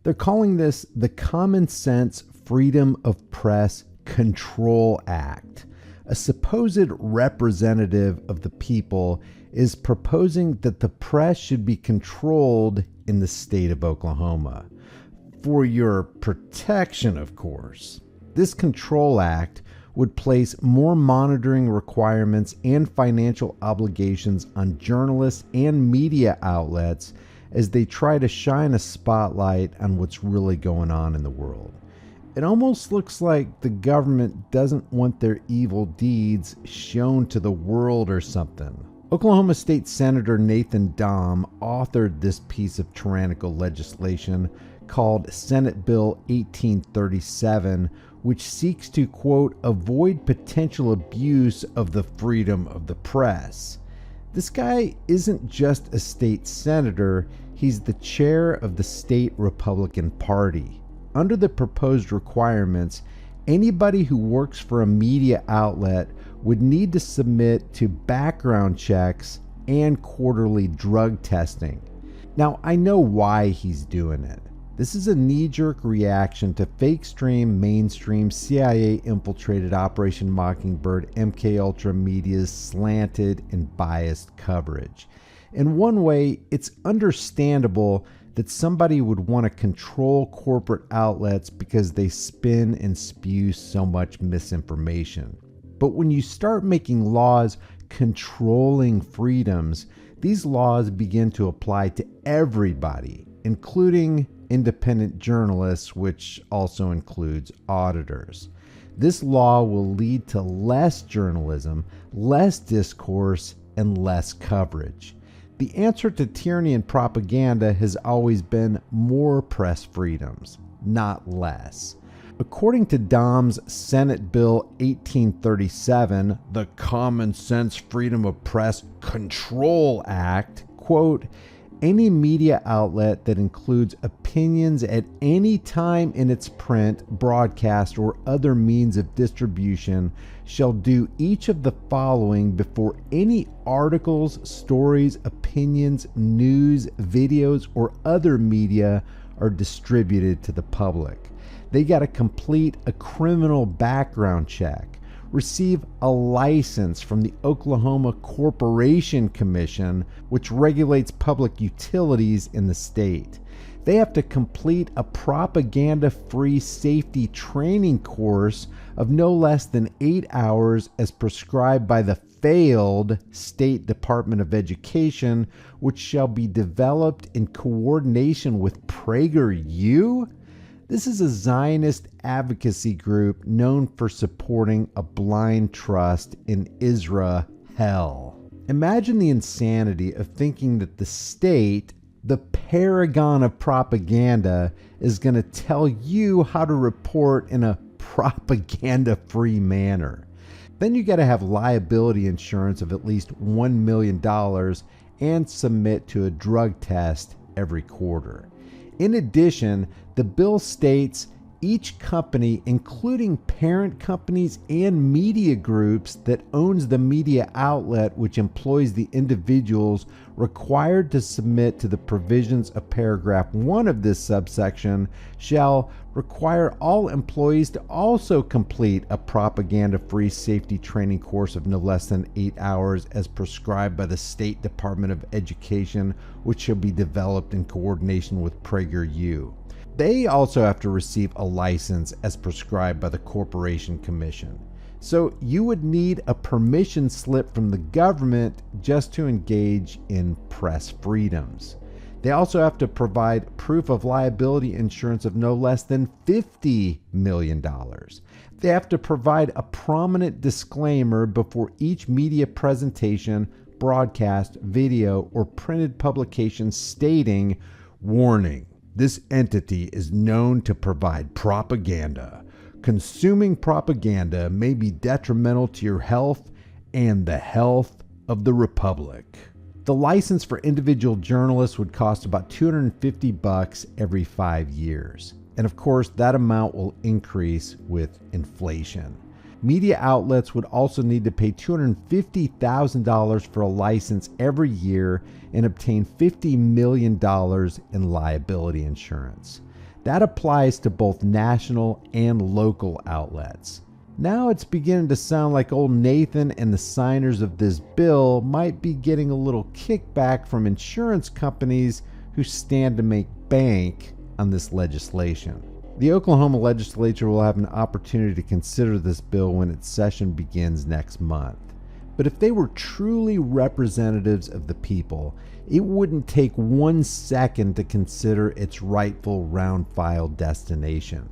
They're calling this the Common Sense Freedom of Press Control Act. A supposed representative of the people is proposing that the press should be controlled in the state of Oklahoma. For your protection, of course. This Control Act would place more monitoring requirements and financial obligations on journalists and media outlets as they try to shine a spotlight on what's really going on in the world. It almost looks like the government doesn't want their evil deeds shown to the world or something. Oklahoma State Senator Nathan Dahm authored this piece of tyrannical legislation called Senate Bill 1837, which seeks to, quote, avoid potential abuse of the freedom of the press. This guy isn't just a state senator, he's the chair of the state Republican Party. Under the proposed requirements, anybody who works for a media outlet would need to submit to background checks and quarterly drug testing. Now, I know why he's doing it. This is a knee-jerk reaction to fake stream, mainstream, CIA-infiltrated Operation Mockingbird, MKUltra media's slanted and biased coverage. In one way, it's understandable that somebody would want to control corporate outlets because they spin and spew so much misinformation. But when you start making laws controlling freedoms, these laws begin to apply to everybody, including independent journalists, which also includes auditors. This law will lead to less journalism, less discourse, and less coverage. The answer to tyranny and propaganda has always been more press freedoms, not less. According to Dahm's Senate Bill 1837, the Common Sense Freedom of Press Control Act, quote, any media outlet that includes opinions at any time in its print, broadcast, or other means of distribution shall do each of the following before any articles, stories, opinions, news, videos, or other media are distributed to the public. They got to complete a criminal background check, receive a license from the Oklahoma Corporation Commission, which regulates public utilities in the state. They have to complete a propaganda-free safety training course of no less than 8 hours as prescribed by the failed State Department of Education, which shall be developed in coordination with PragerU. This is a Zionist advocacy group known for supporting a blind trust in Israel. Imagine the insanity of thinking that the state, the paragon of propaganda, is going to tell you how to report in a propaganda-free manner. Then you got to have liability insurance of at least $1 million and submit to a drug test every quarter. In addition, the bill states each company, including parent companies and media groups that owns the media outlet which employs the individuals required to submit to the provisions of paragraph 1 of this subsection, shall require all employees to also complete a propaganda-free safety training course of no less than 8 hours as prescribed by the State Department of Education, which shall be developed in coordination with PragerU. They also have to receive a license as prescribed by the Corporation Commission. So you would need a permission slip from the government just to engage in press freedoms. They also have to provide proof of liability insurance of no less than $50 million. They have to provide a prominent disclaimer before each media presentation, broadcast, video, or printed publication stating, warning, this entity is known to provide propaganda. Consuming propaganda may be detrimental to your health and the health of the Republic. The license for individual journalists would cost about $250 every 5 years. And of course, that amount will increase with inflation. Media outlets would also need to pay $250,000 for a license every year and obtain $50 million in liability insurance. That applies to both national and local outlets. Now it's beginning to sound like old Nathan and the signers of this bill might be getting a little kickback from insurance companies who stand to make bank on this legislation. The Oklahoma legislature will have an opportunity to consider this bill when its session begins next month. But if they were truly representatives of the people, it wouldn't take 1 second to consider its rightful round-file destination.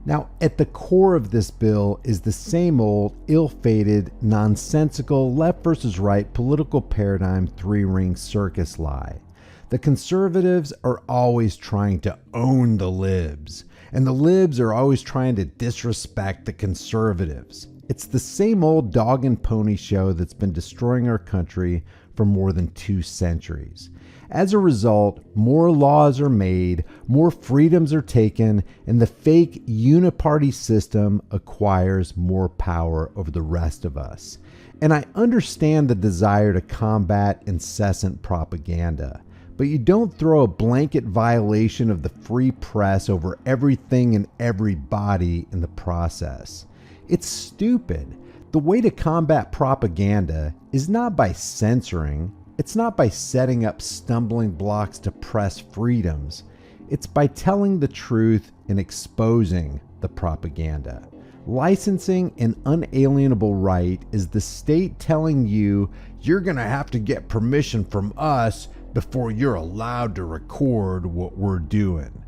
Now, at the core of this bill is the same old, ill-fated, nonsensical left versus right political paradigm three-ring circus lie. The conservatives are always trying to own the libs, and the libs are always trying to disrespect the conservatives. It's the same old dog and pony show that's been destroying our country for more than 2 centuries. As a result, more laws are made, more freedoms are taken, and the fake uniparty system acquires more power over the rest of us. And I understand the desire to combat incessant propaganda, but you don't throw a blanket violation of the free press over everything and everybody in the process. It's stupid. The way to combat propaganda is not by censoring. It's not by setting up stumbling blocks to press freedoms. It's by telling the truth and exposing the propaganda. Licensing an unalienable right is the state telling you you're going to have to get permission from us before you're allowed to record what we're doing.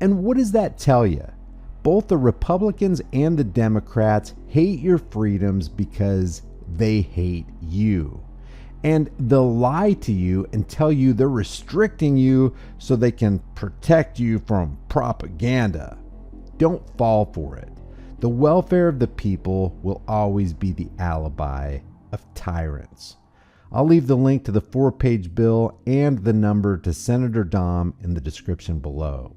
And what does that tell you? Both the Republicans and the Democrats hate your freedoms because they hate you. And they'll lie to you and tell you they're restricting you so they can protect you from propaganda. Don't fall for it. The welfare of the people will always be the alibi of tyrants. I'll leave the link to the 4-page bill and the number to Senator Dom in the description below.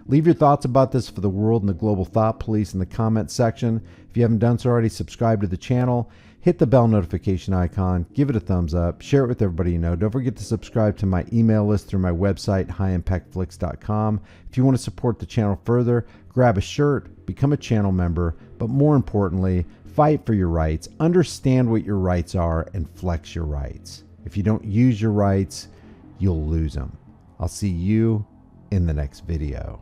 Leave your thoughts about this for the world and the global thought police in the comments section. If you haven't done so already, subscribe to the channel, hit the bell notification icon, give it a thumbs up, share it with everybody you know. Don't forget to subscribe to my email list through my website, highimpactflix.com. If you want to support the channel further, grab a shirt, become a channel member, but more importantly, fight for your rights, understand what your rights are, and flex your rights. If you don't use your rights, you'll lose them. I'll see you in the next video.